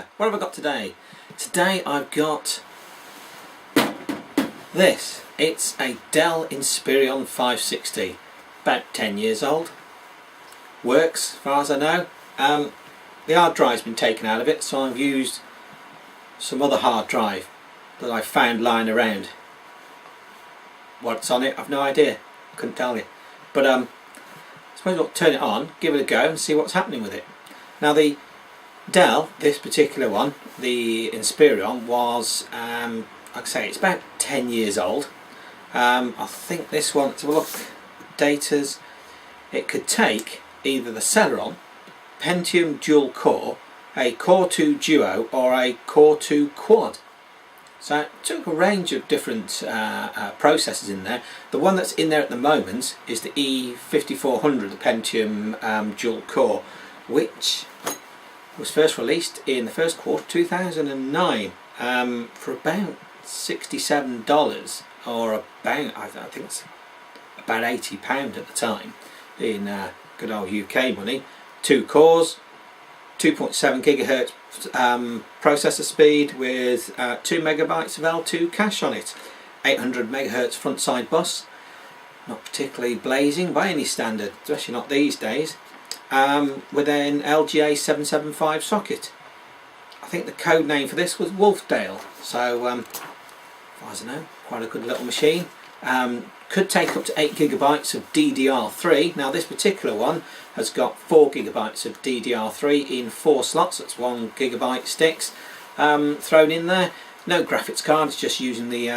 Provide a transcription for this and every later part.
there, what have I got today? Today I've got this. It's a DELL Inspirion 560, about 10 years old. Works as far as I know. The hard drive's been taken out of it, so I've used some other hard drive that I found lying around. What's on it, I've no idea, couldn't tell you. But I suppose I'll turn it on, give it a go and see what's happening with it. Now the DELL, this particular one, the Inspirion, was, like I say, it's about 10 years old. I think this one, let's have a look, datas, it could take either the Celeron, Pentium Dual Core, a Core 2 Duo or a Core 2 Quad. So it took a range of different processors in there. The one that's in there at the moment is the E5400, the Pentium Dual Core, which was first released in the first quarter 2009 for about $67, or about, I think it's about £80 at the time in good old UK money. 2 cores, 2.7 gigahertz processor speed with 2 megabytes of L2 cache on it, 800 megahertz front side bus, not particularly blazing by any standard, especially not these days, with an LGA 775 socket. I think the code name for this was Wolfdale, so as far as I know, quite a good little machine. Could take up to 8 gigabytes of DDR3. Now this particular one has got 4 gigabytes of DDR3 in 4 slots. That's 1 gigabyte sticks thrown in there. No graphics card, it's just using the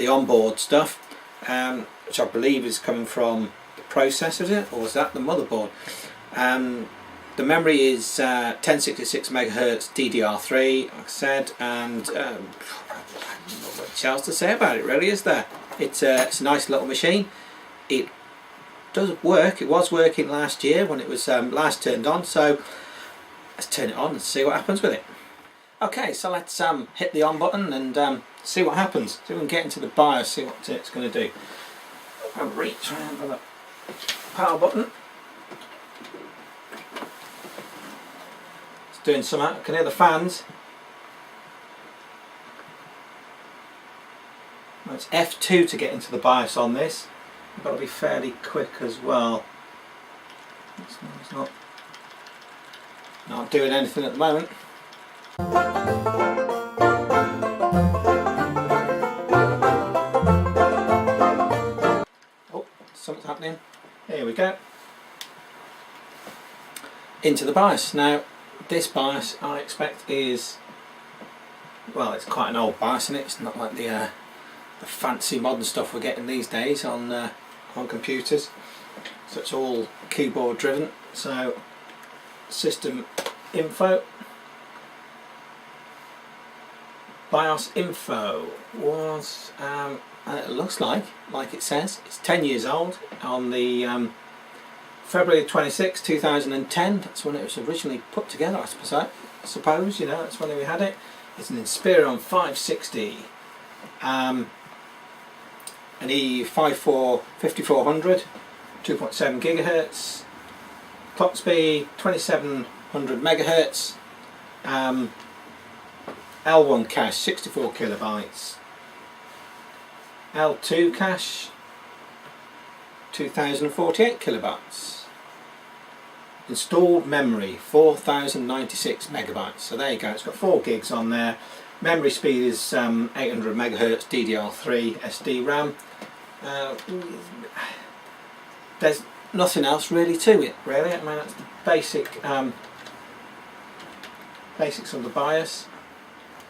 onboard stuff, which I believe is coming from the processor, is it? Or is that the motherboard? The memory is 1066 megahertz DDR3, like I said, and not much else to say about it really, is there? It's a nice little machine. It does work. It was working last year when it was last turned on, so let's turn it on and see what happens with it. Okay, so let's hit the on button and see what happens. See if we can get into the BIOS, see what it's going to do. I'll reach around for the power button. It's doing something. I can hear the fans. It's F2 to get into the BIOS on this. You've got to be fairly quick as well. This one's not doing anything at the moment. Oh, something's happening. Here we go. Into the BIOS. Now, this BIOS I expect is, well, it's quite an old BIOS, and it's not like the fancy modern stuff we're getting these days on computers. So it's all keyboard driven. So system info, BIOS info was it looks like it says it's 10 years old on the February 26, 2010. That's when it was originally put together, I suppose, you know, that's when we had it. It's an Inspirion 560. An E5400, 2.7 gigahertz, clock speed 2700 megahertz, L1 cache 64 kilobytes, L2 cache 2048 kilobytes, installed memory 4096 megabytes. So there you go, it's got 4 gigs on there. Memory speed is 800 megahertz DDR3 SD RAM. There's nothing else really to it, really. I mean, that's the basic basics of the BIOS.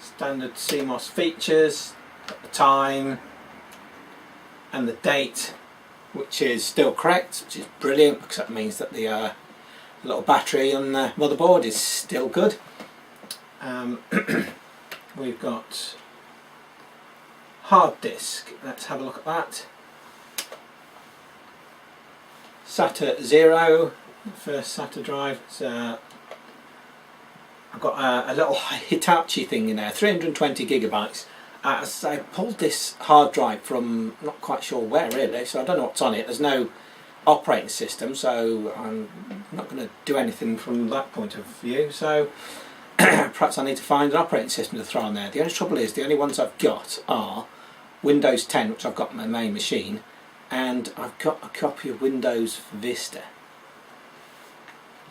Standard CMOS features, the time and the date, which is still correct, which is brilliant because that means that the little battery on the motherboard is still good. We've got hard disk. Let's have a look at that. SATA 0, the first SATA drive. I've got a little Hitachi thing in there, 320 gigabytes. As I pulled this hard drive from not quite sure where really, so I don't know what's on it. There's no operating system, so I'm not going to do anything from that point of view. So perhaps I need to find an operating system to throw on there. The only trouble is the only ones I've got are Windows 10, which I've got on my main machine, and I've got a copy of Windows Vista.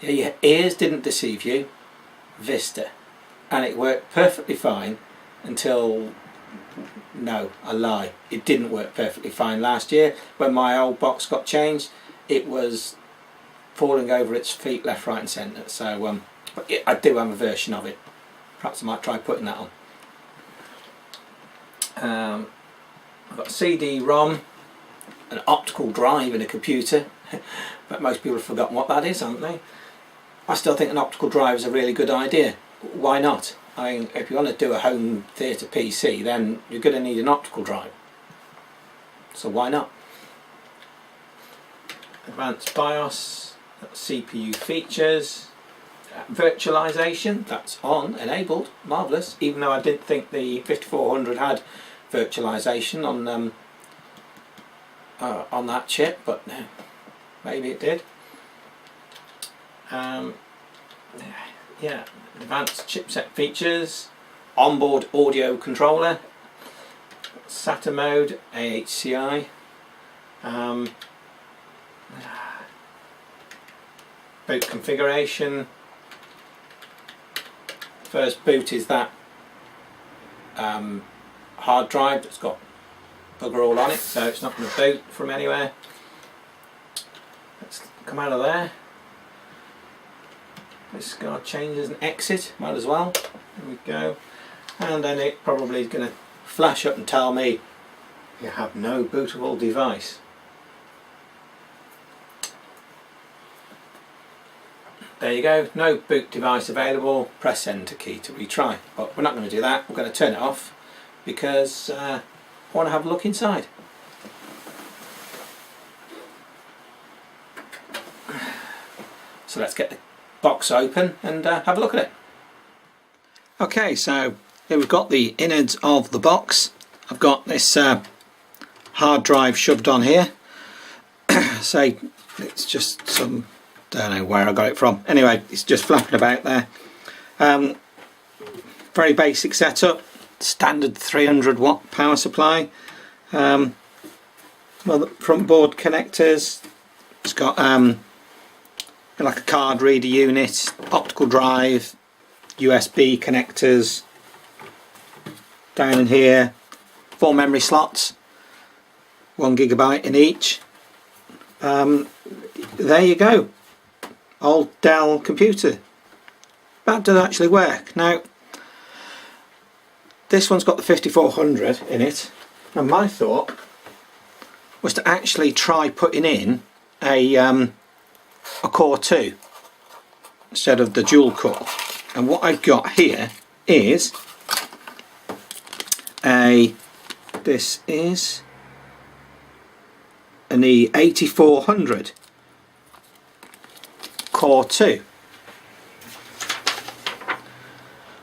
Yeah, your ears didn't deceive you. Vista. And it worked perfectly fine until... no, I lie. It didn't work perfectly fine last year. When my old box got changed, it was falling over its feet left, right and centre. So but I do have a version of it. Perhaps I might try putting that on. I've got a CD-ROM, an optical drive in a computer, but most people have forgotten what that is, haven't they? I still think an optical drive is a really good idea. Why not? I mean, if you want to do a home theatre PC, then you're going to need an optical drive. So why not? Advanced BIOS, CPU features, virtualization, that's on, enabled, marvellous, even though I didn't think the 5400 had virtualization on that chip, but no, maybe it did. Yeah, advanced chipset features, onboard audio controller, SATA mode, AHCI, boot configuration. First boot is that hard drive that's got bugger all on it, so it's not going to boot from anywhere. Let's come out of there. This guard changes an exit, might as well. There we go. And then it probably is going to flash up and tell me you have no bootable device. There you go, no boot device available, press enter key to retry. But we're not going to do that, we're going to turn it off because I want to have a look inside. So let's get the box open and have a look at it. Okay, so here we've got the innards of the box. I've got this hard drive shoved on here. Say it's just some, don't know where I got it from. Anyway, it's just flapping about there. Very basic setup, standard 300 watt power supply. Well, the front board connectors. It's got like a card reader unit, optical drive, USB connectors. Down in here, 4 memory slots, 1 GB in each. There you go. Old Dell computer. That does actually work. Now, this one's got the 5400 in it, and my thought was to actually try putting in a Core 2 instead of the dual core. And what I've got here is this is an E8400 Core 2,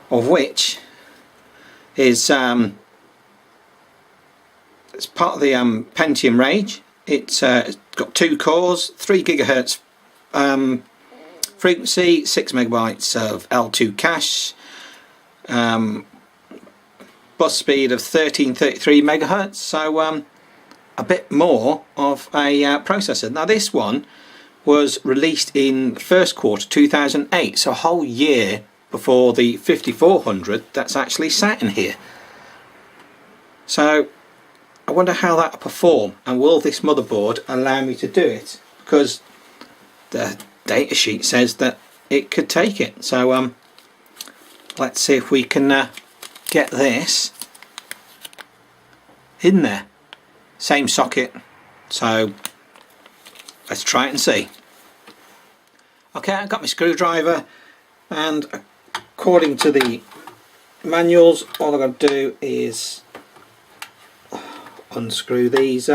of which is it's part of the Pentium range. It's got 2 cores, 3 GHz frequency, 6 megabytes of L2 cache, bus speed of 1333 megahertz, so a bit more of a processor. Now this one was released in the first quarter 2008, so a whole year before the 5400 that's actually sat in here. So I wonder how that will perform, and will this motherboard allow me to do it, because the datasheet says that it could take it. So let's see if we can get this in there. Same socket, so let's try it and see. Okay, I've got my screwdriver, and according to the manuals, all I've got to do is unscrew these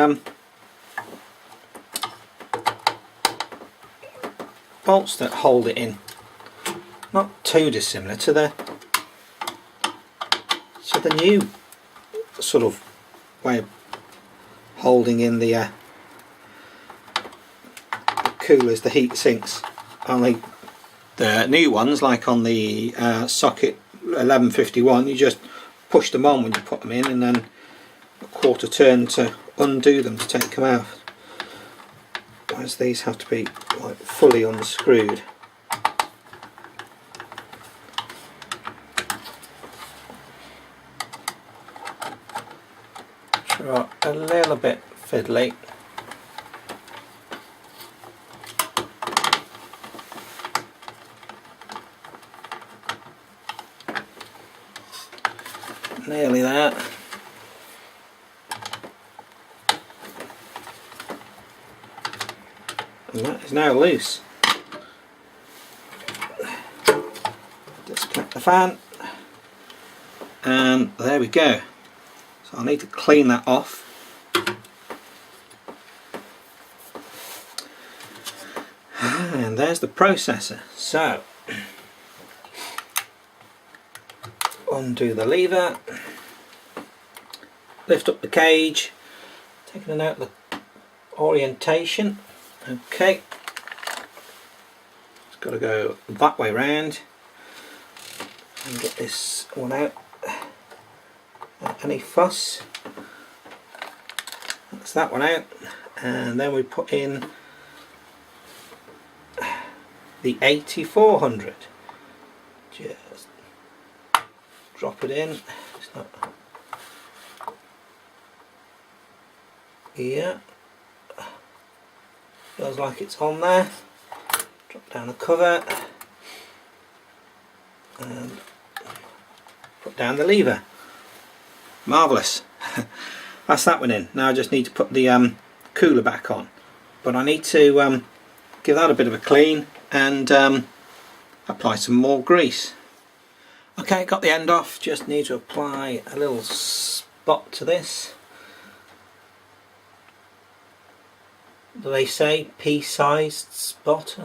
bolts that hold it in. Not too dissimilar to the new sort of way of holding in the coolers, the heat sinks, only The new ones, like on the socket 1151, you just push them on when you put them in, and then a quarter turn to undo them to take them out. Whereas these have to be like fully unscrewed. Sure, a little bit fiddly. Nearly there. And that is now loose. Disconnect the fan, and there we go. So I need to clean that off. And there's the processor. So undo the lever, lift up the cage, taking a note of the orientation. Okay, it's got to go that way round, and get this one out without any fuss. That's that one out, and then we put in the 8400. Just drop it in. It's not. Yeah. Feels like it's on there. Drop down the cover and put down the lever. Marvellous. That's that one in. Now I just need to put the cooler back on, but I need to give that a bit of a clean and apply some more grease. Okay, got the end off. Just need to apply a little spot to this. Do they say pea-sized spot?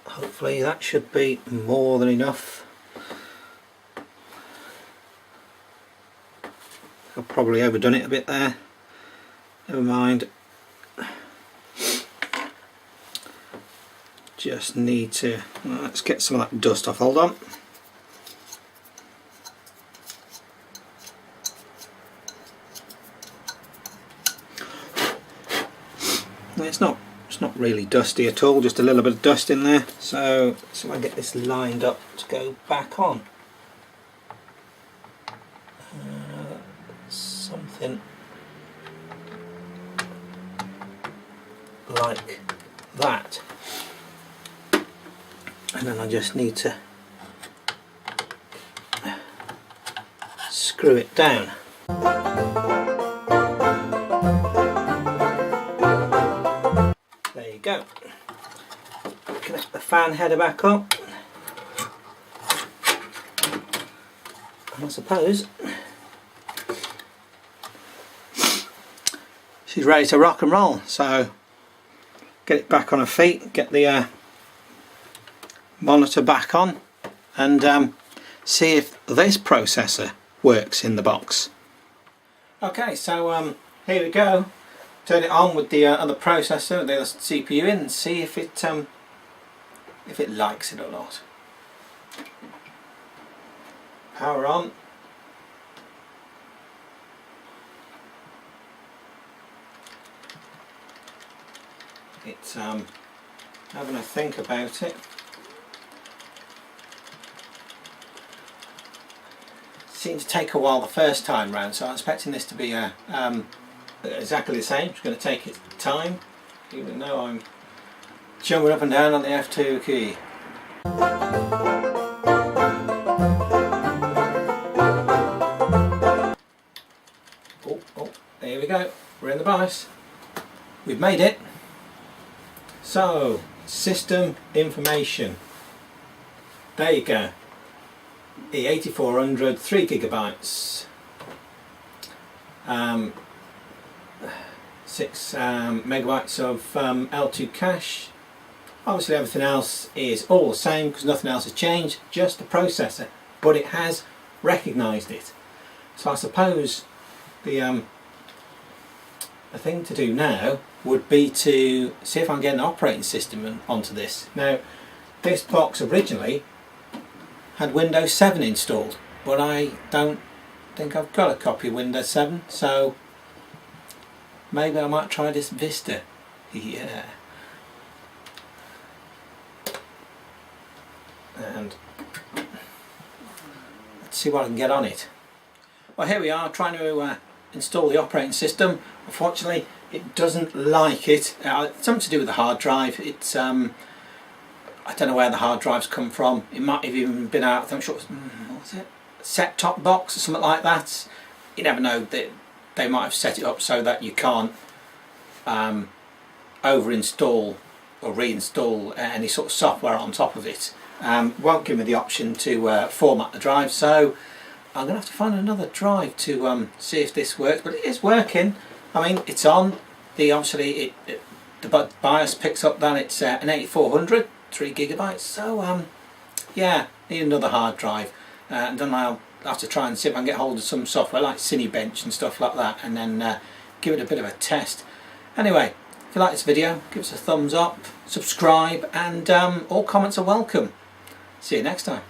Hopefully that should be more than enough. I've probably overdone it a bit there. Never mind. Just need to, let's get some of that dust off. Hold on. It's not really dusty at all, just a little bit of dust in there. So I get this lined up to go back on. Something like that. And then I just need to screw it down. There you go. Connect the fan header back up. And I suppose she's ready to rock and roll. So get it back on her feet, get the monitor back on, and see if this processor works in the box. Okay, so here we go. Turn it on with the other processor, the other CPU in, and see if it likes it or not. Power on. It's having a think about it. Seemed to take a while the first time round, so I'm expecting this to be exactly the same. It's going to take its time, even though I'm jumping up and down on the F2 key. Oh, there we go. We're in the BIOS. We've made it. So, system information. There you go. E8400, 3 gigabytes, 6 megabytes of L2 cache. Obviously everything else is all the same because nothing else has changed, just the processor, but it has recognised it. So I suppose the thing to do now would be to see if I can get an operating system onto this. Now, this box originally had Windows 7 installed, but I don't think I've got a copy of Windows 7, so maybe I might try this Vista. Yeah. And let's see what I can get on it. Well, here we are trying to install the operating system. Unfortunately, it doesn't like it. It's something to do with the hard drive. It's I don't know where the hard drives come from. It might have even been out, I'm sure it was, what was it? Set-top box or something like that. You never know. They might have set it up so that you can't over-install or reinstall any sort of software on top of it. Won't give me the option to format the drive, so I'm going to have to find another drive to see if this works. But it is working. I mean, it's on. Obviously the BIOS picks up that it's an 8400, 3 gigabytes. So yeah, need another hard drive, and then I'll have to try and see if I can get hold of some software like Cinebench and stuff like that, and then give it a bit of a test. Anyway, if you like this video, give us a thumbs up, subscribe, and all comments are welcome. See you next time.